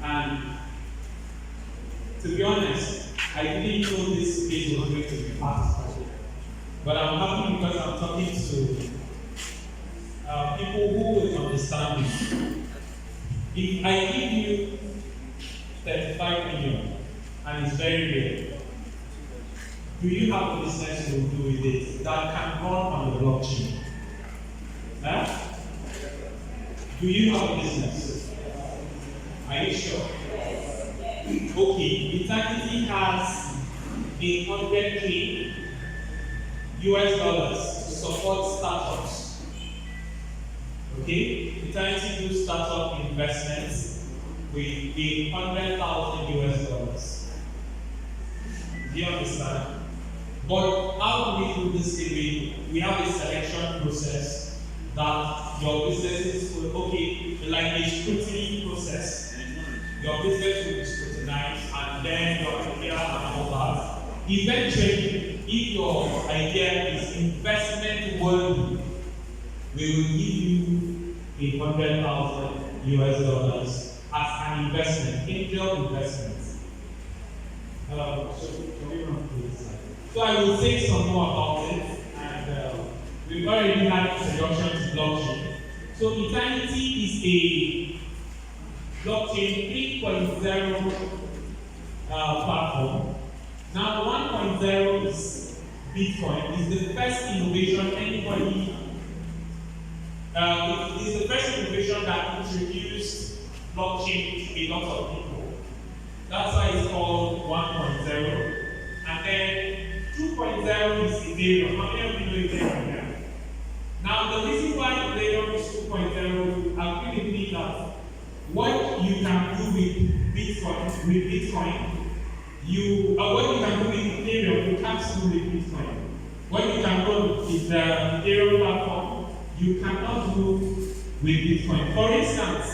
And to be honest, I didn't know this page was going to be fast. But I'm happy because I'm talking to people who will understand me. If I give you 35 million and it's very rare, do you have a business you will do with it that can run on the blockchain? Huh? Do you have a business? Are you sure? Okay, Eternity has $100K to support startups. Okay, Eternity do startup investments with $100,000. Do you understand? But how do we do this thing? We have a selection process that your businesses will, okay, like a scrutiny process. Your business will be scrutinized and then your idea and all that. Eventually, if your idea is investment worthy, we will give you $100,000 as an investment, angel investment. So I will say some more about it, and we've already had introduction to blockchain. So Eternity is a blockchain 3.0 platform. Now 1.0 is Bitcoin. It's the first innovation anybody. It is the first innovation that introduced blockchain to a lot of people. That's why it's called 1.0. And then 2.0 is Ethereum. How many of you know Ethereum here? Now the reason why Ethereum is 2.0, I really believe that what you can do with Bitcoin, what you can do with Ethereum, you can't do with Bitcoin. What you can do with the Ethereum platform, you cannot do with Bitcoin. For instance,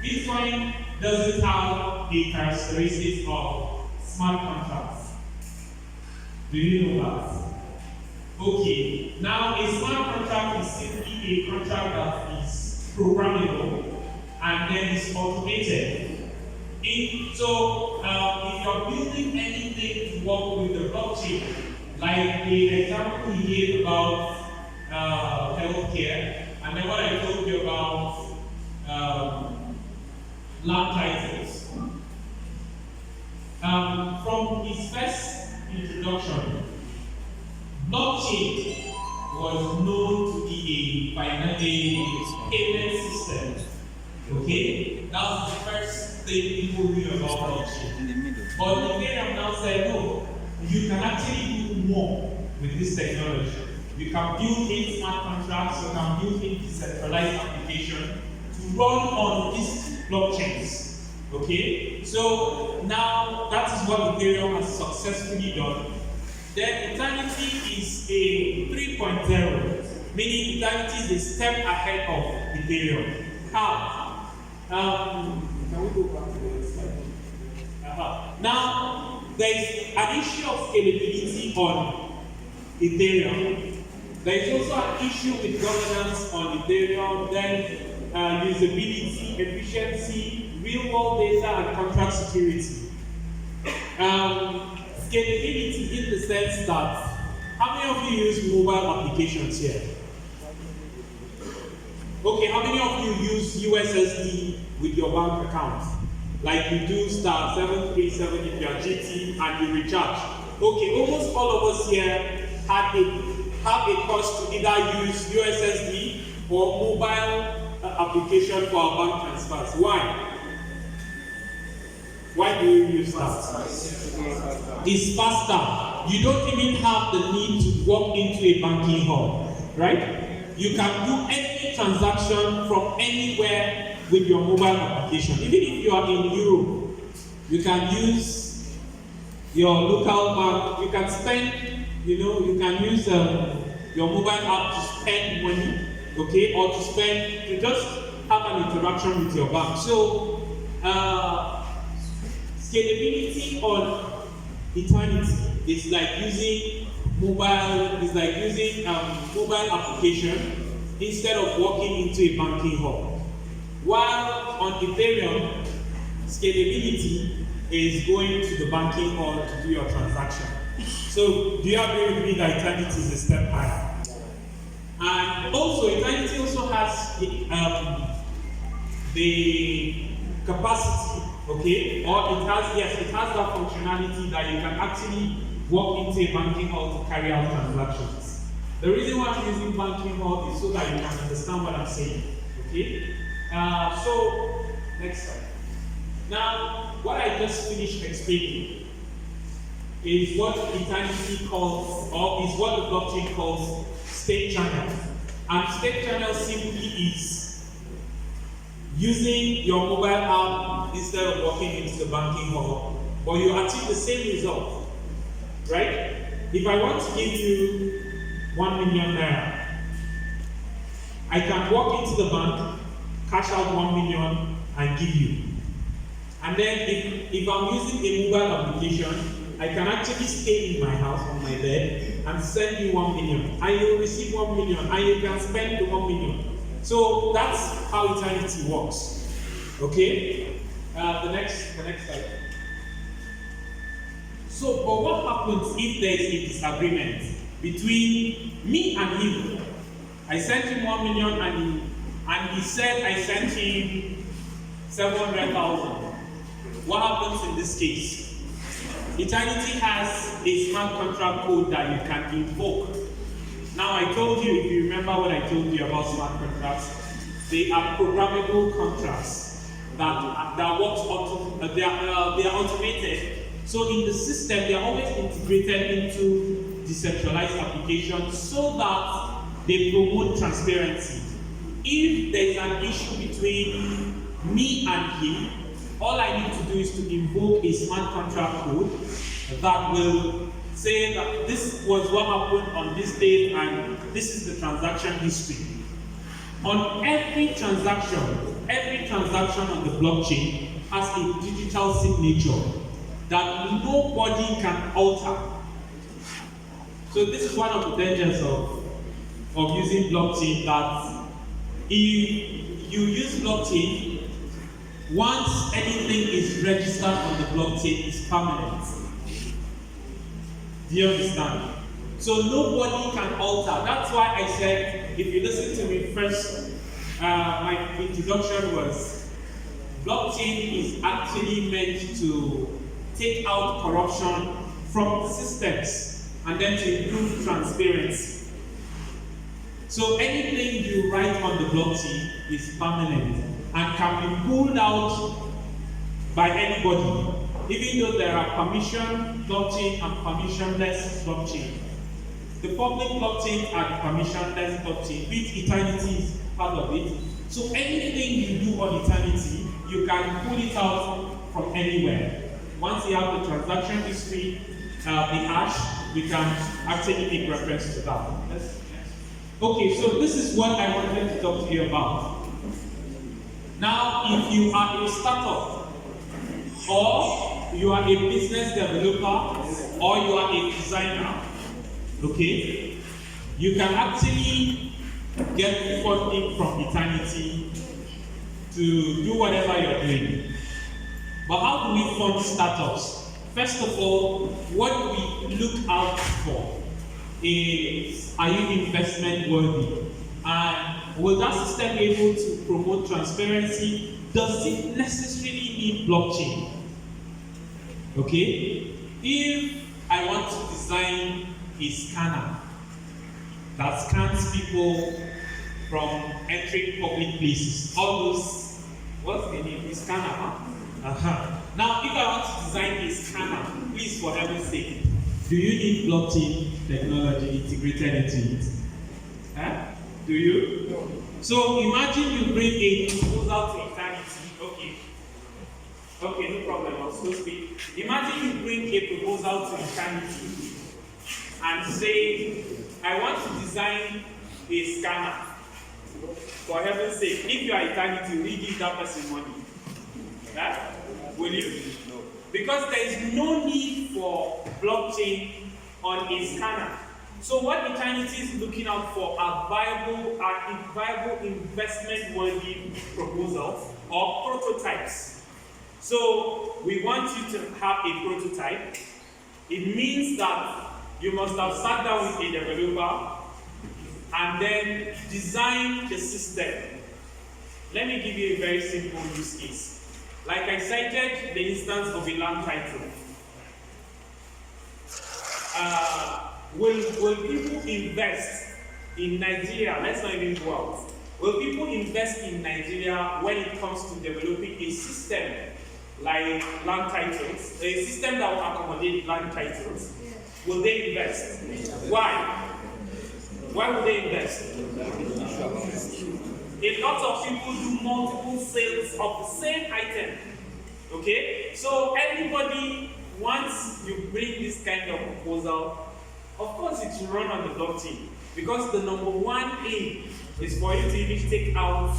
Bitcoin doesn't have the characteristics of smart contracts. Do you know that? Okay, now a smart contract is simply a contract that is programmable and then is automated. If you're building anything to work with the blockchain, like the example he gave about healthcare, and then what I told you about land titles. From his first introduction, blockchain was known to be a payment system. Okay? That's the first thing people knew about blockchain. But Ethereum now said, no, you can actually do more with this technology. You can build in smart contracts, you can build in decentralized application to run on these blockchains. Okay? So now that is what Ethereum has successfully done. Then Eternity is a 3.0, meaning Eternity is a step ahead of Ethereum. How? Can we go back to the slide? Now, there is an issue of scalability on Ethereum. There is also an issue with governance on Ethereum, then usability, efficiency, real-world data, and contract security. Scalability in the sense that, how many of you use mobile applications here? Okay, how many of you use USSD with your bank account? Like you do star 737 if you are GT and you recharge. Okay, almost all of us here have a cost to either use USSD or mobile application for our bank transfers. Why? Why do you use that? It's faster. You don't even have the need to walk into a banking hall, right? You can do any transaction from anywhere with your mobile application. Even if you are in Europe, you can use your local bank. You can spend, you can use your mobile app to spend money, okay, or to just have an interaction with your bank. So, scalability on Eternity is like using mobile application instead of walking into a banking hall. While on Ethereum, scalability is going to the banking hall to do your transaction. So do you agree with me that Eternity is a step higher? And also, Eternity also has the capacity, okay, or it has that functionality that you can actually walk into a banking hall to carry out transactions. The reason why I'm using banking hall is so that you can understand what I'm saying, okay? So, next slide. Now, what I just finished explaining is what Eternity calls, or is what the blockchain calls state channel. And state channel simply is using your mobile app instead of walking into the banking hall, but you achieve the same result, right? If I want to give you 1 million naira, I can walk into the bank, cash out 1 million, and give you. And then if I'm using a mobile application, I can actually stay in my house on my bed and send you 1 million, and you'll receive 1 million, and you can spend the 1 million. So that's how Eternity works. Okay? The next slide. So, but what happens if there is a disagreement between me and him? I sent him 1 million, and he said I sent him 700,000. What happens in this case? Eternity has a smart contract code that you can invoke. Now, I told you, if you remember what I told you about smart contracts, they are programmable contracts that works they are automated. So in the system, they are always integrated into decentralized applications so that they promote transparency. If there is an issue between me and him, all I need to do is to invoke a smart contract code that will say that this was what happened on this date and this is the transaction history. On every transaction on the blockchain has a digital signature that nobody can alter. So this is one of the dangers of using blockchain, that if you use blockchain, once anything is registered on the blockchain, it's permanent. Do you understand? So nobody can alter. That's why I said, if you listen to me first, my introduction was, blockchain is actually meant to take out corruption from systems and then to improve transparency. So anything you write on the blockchain is permanent and can be pulled out by anybody, even though there are permission blockchain and permissionless blockchain. The public blockchain and permissionless blockchain, which Eternity is part of it. So anything you do on Eternity, you can pull it out from anywhere. Once you have the transaction history, the hash, we can actually make reference to that. Yes. Okay, so this is what I wanted to talk to you about. Now, if you are a startup, or you are a business developer, or you are a designer, okay, you can actually get funding from Eternity to do whatever you're doing. But how do we fund startups? First of all, what we look out for is, are you investment worthy? And will that system be able to promote transparency? Does it necessarily need blockchain? Okay? If I want to design a scanner that scans people from entering public places, all those, what's the name? A scanner, huh? Now, if I want to design a scanner, please, for heaven's sake, do you need blockchain technology integrated into it? Do you? No. So imagine you bring a proposal to Eternity. Okay, no problem, I'll still speak. Imagine you bring a proposal to Eternity and say, I want to design a scanner. For heaven's sake, if you are Eternity, will you give that person money? Will you? No. Because there is no need for blockchain on a scanner So what Eternity is looking out for are viable investment-worthy proposals or prototypes. So we want you to have a prototype. It means that you must have sat down with a developer and then design the system. Let me give you a very simple use case. Like I cited the instance of a land title. Will people invest in Nigeria? Let's not even go out. Will people invest in Nigeria when it comes to developing a system like land titles, a system that will accommodate land titles? Will they invest? Why? Why would they invest? A lot of people do multiple sales of the same item. Okay? So everybody, once you bring this kind of proposal, of course it will run on the blockchain. Because the number one aim is for you to even take out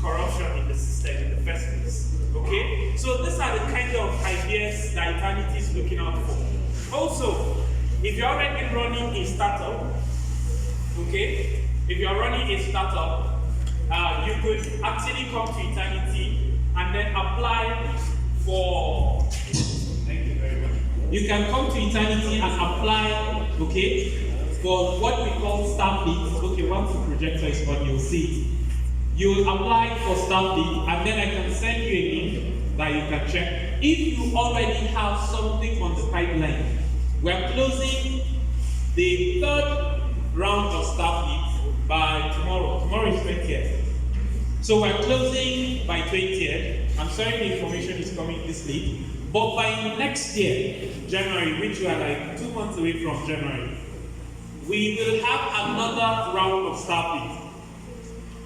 corruption in the system in the first place. Okay? So these are the kind of ideas that Eternity is looking out for. Also, if you're already running a startup, okay? If you're running a startup, you could actually come to Eternity and then apply for. Thank you very much. You can come to Eternity and apply, okay, for what we call staff lead. Okay, once the projector is on, you'll see it. You'll apply for staff lead, and then I can send you a link that you can check. If you already have something on the pipeline, we're closing the third round of staff leads by tomorrow. Tomorrow is 20th. So we're closing by 20th. I'm sorry the information is coming this late. But by next year, January, which we are like 2 months away from January, we will have another round of staff leads.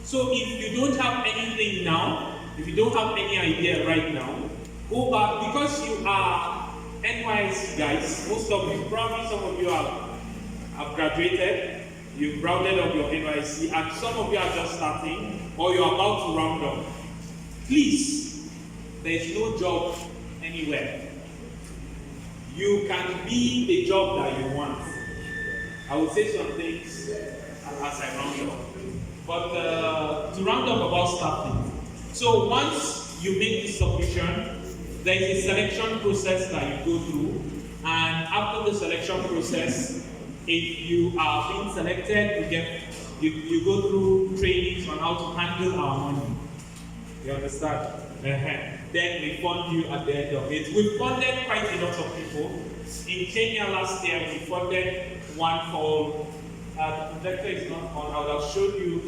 So if you don't have anything now, if you don't have any idea right now, go back, because you are NYSC guys, most of you, probably some of you have graduated, you've rounded up your NYSC, and some of you are just starting, or you're about to round up. Please, there's no job anywhere. You can be the job that you want. I will say some things as I round up. But to round up about staffing. So once you make this submission, there is a selection process that you go through. And after the selection process, if you are being selected, you go through trainings on how to handle our money. You understand? Then we fund you at the end of it. We funded quite a lot of people. In Kenya last year, we funded one called, the projector is not on, I would have showed you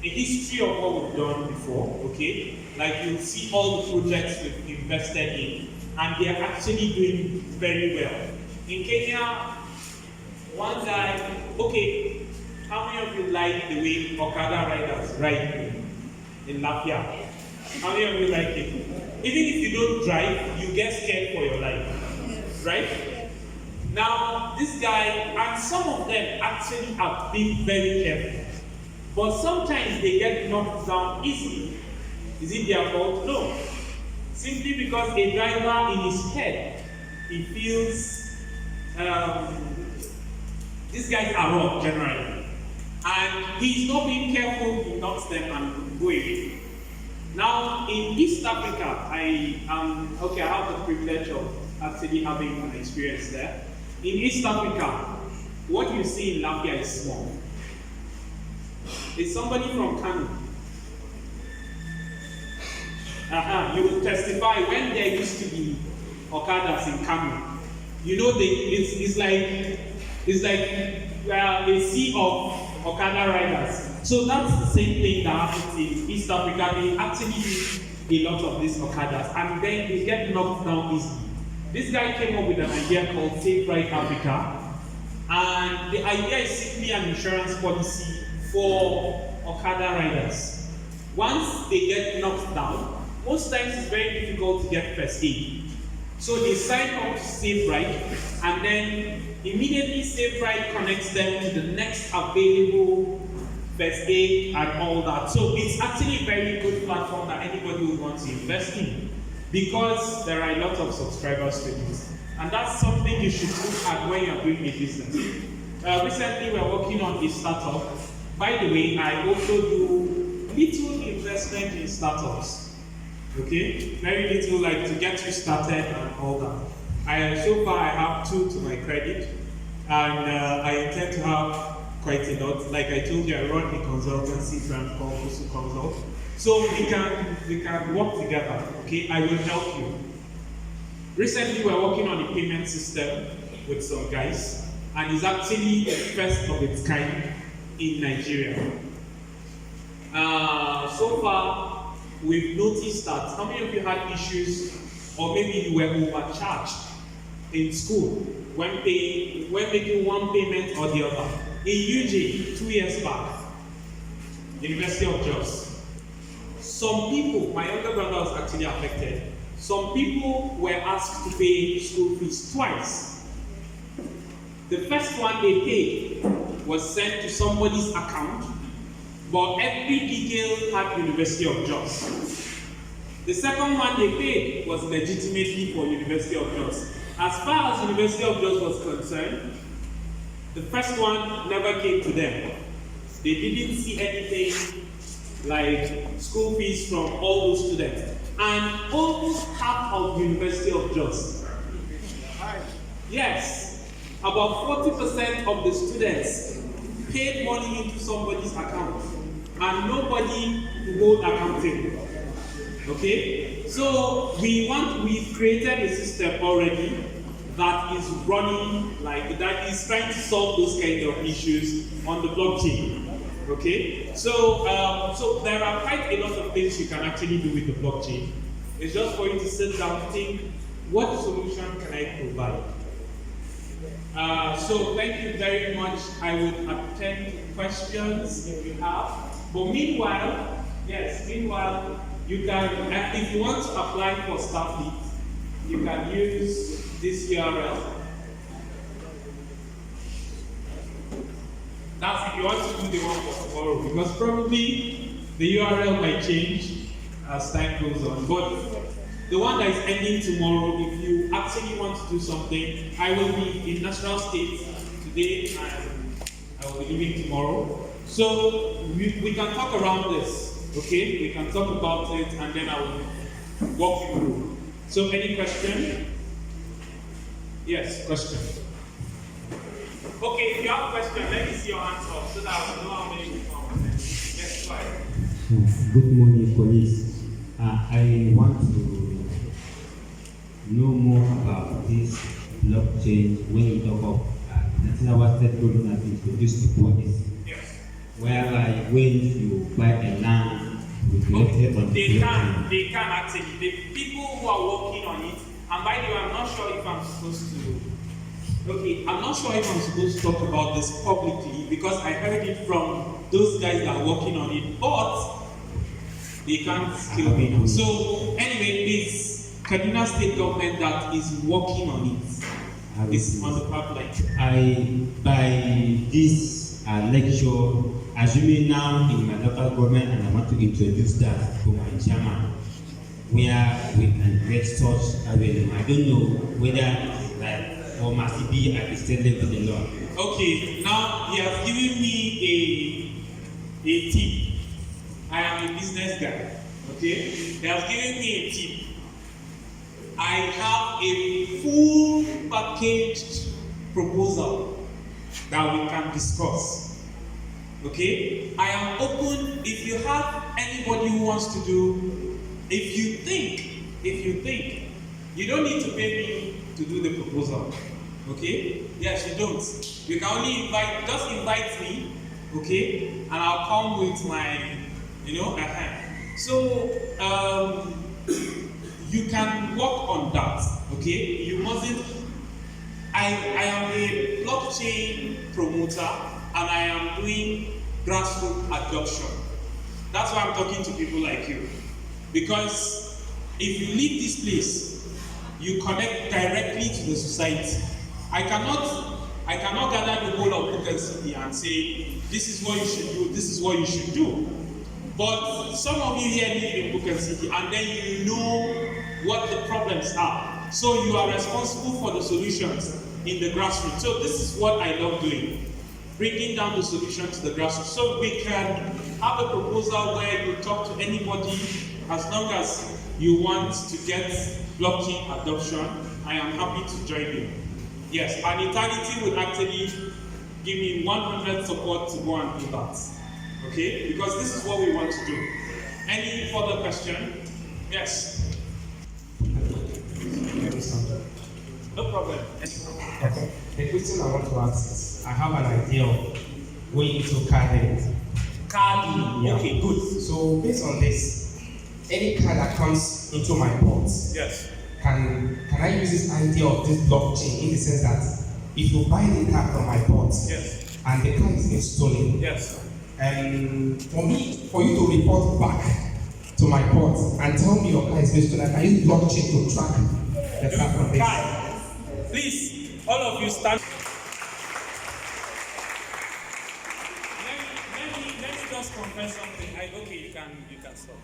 a history of what we've done before, okay? Like you'll see all the projects we've invested in, and they're actually doing very well. In Kenya, one guy, okay, how many of you like the way Okada riders ride in Lafia? How many of you like it? Even if you don't drive, you get scared for your life, right? Now, this guy, and some of them actually have been very careful, but sometimes they get knocked down easily. Is it their fault? No. Simply because a driver in his head, he feels these guys are wrong generally. And he's not being careful, he knocks them and go away. Now, in East Africa, I have the privilege of actually having an experience there. In East Africa, what you see in Lafia is small. It's somebody from Kano. You will testify when there used to be Okadas in Kano. You know, it's like a sea of Okada riders. So that's the same thing that happens in East Africa. They actually use a lot of these Okadas, and then they get knocked down easily. This guy came up with an idea called Safe Ride Africa, and the idea is simply an insurance policy for Okada riders. Once they get knocked down, most times it's very difficult to get first aid. So they sign up to Safe Ride, and then immediately Safe Ride connects them to the next available first aid and all that. So it's actually a very good platform that anybody would want to invest in, because there are a lot of subscribers to this. And that's something you should look at when you're doing a business. Recently, we're working on a startup. By the way, I also do little investment in startups. Okay? Very little, like to get you started and all that. So far, I have 2 to my credit, and I intend to have quite a lot. Like I told you, I run a consultancy firm called Consult. So we can work together. Okay? I will help you. Recently, we're working on a payment system with some guys, and it's actually the first of its kind in Nigeria. So far, we've noticed that how many of you had issues, or maybe you were overcharged in school when making one payment or the other? In UJ, 2 years back, University of Jos, some people, my younger brother was actually affected. Some people were asked to pay school fees twice. The first one they paid was sent to somebody's account, but every detail had University of Jos. The second one they paid was legitimately for University of Jos. As far as University of Jos was concerned, the first one never came to them. They didn't see anything like school fees from all those students. And almost half of University of Jos. Yes, about 40% of the students paid money into somebody's account, and nobody to hold accountable. Okay, so we've created a system already that is running, like that is trying to solve those kind of issues on the blockchain. Okay, so there are quite a lot of things you can actually do with the blockchain. It's just for you to sit down and think, what solution can I provide? So thank you very much. I would attend to questions if you have. But meanwhile, you can, if you want to apply for Starfleet, you can use this URL. That's if you want to do the one for tomorrow, because probably the URL might change as time goes on. But the one that is ending tomorrow, if you actually want to do something, I will be in National State today and I will be leaving tomorrow. So we can talk around this, okay? We can talk about it and then I will walk you through. So any question? Yes, question. Okay, if you have a question, let me see your hands up so that I will know how many people are there. Yes, go ahead. Good morning, colleagues. I want to know more about this blockchain when you talk of National State government has introduced the policy. Yes. Where like when you buy a land, they can actually. The people who are working on it, and by the way, I'm not sure if I'm supposed to. Okay, I'm not sure if I'm supposed to talk about this publicly because I heard it from those guys that are working on it, but they can't kill me. So anyway, it's Kaduna State government that is working on it. It's on the pipeline. By this lecture, assuming now in my local government, and I want to introduce that to my chairman, where we can get such revenue. I don't know whether it's like or must it be at the state level the law. Okay, now he has given me a tip. I am a business guy. Okay, he has given me a tip. I have a full packaged proposal that we can discuss. Okay, I am open. If you have anybody who wants to do, if you think, you don't need to pay me to do the proposal. Okay? Yes, you don't. You can only just invite me, okay? And I'll come with my, So, you can work on that, okay? You mustn't. I am a blockchain promoter and I am doing grassroots adoption. That's why I'm talking to people like you. Because if you leave this place, you connect directly to the society. I cannot gather the whole of Bukan City and say, this is what you should do, this is what you should do. But some of you here live in Bukan City and then you know what the problems are. So you are responsible for the solutions in the grassroots. So this is what I love doing, bringing down the solution to the grassroots. So we can have a proposal where you talk to anybody, as long as you want to get blockchain adoption. I am happy to join you. Yes, and Eternity would actually give me 100 support to go and do that. Okay? Because this is what we want to do. Any further question? Yes. No problem. Okay. The question I want to ask is, I have an idea of going into carding. Carding. Yeah. Okay, good. So based on this, any card that comes into my pot, Yes. can I use this idea of this blockchain in the sense that if you buy the card from my pot, Yes. and the card is being stolen, Yes. and for you to report back to my pot and tell me your car is being stolen, I use blockchain to track the card from this. Kai, please, all of you stand. Let me just confess something. Okay, you can stop.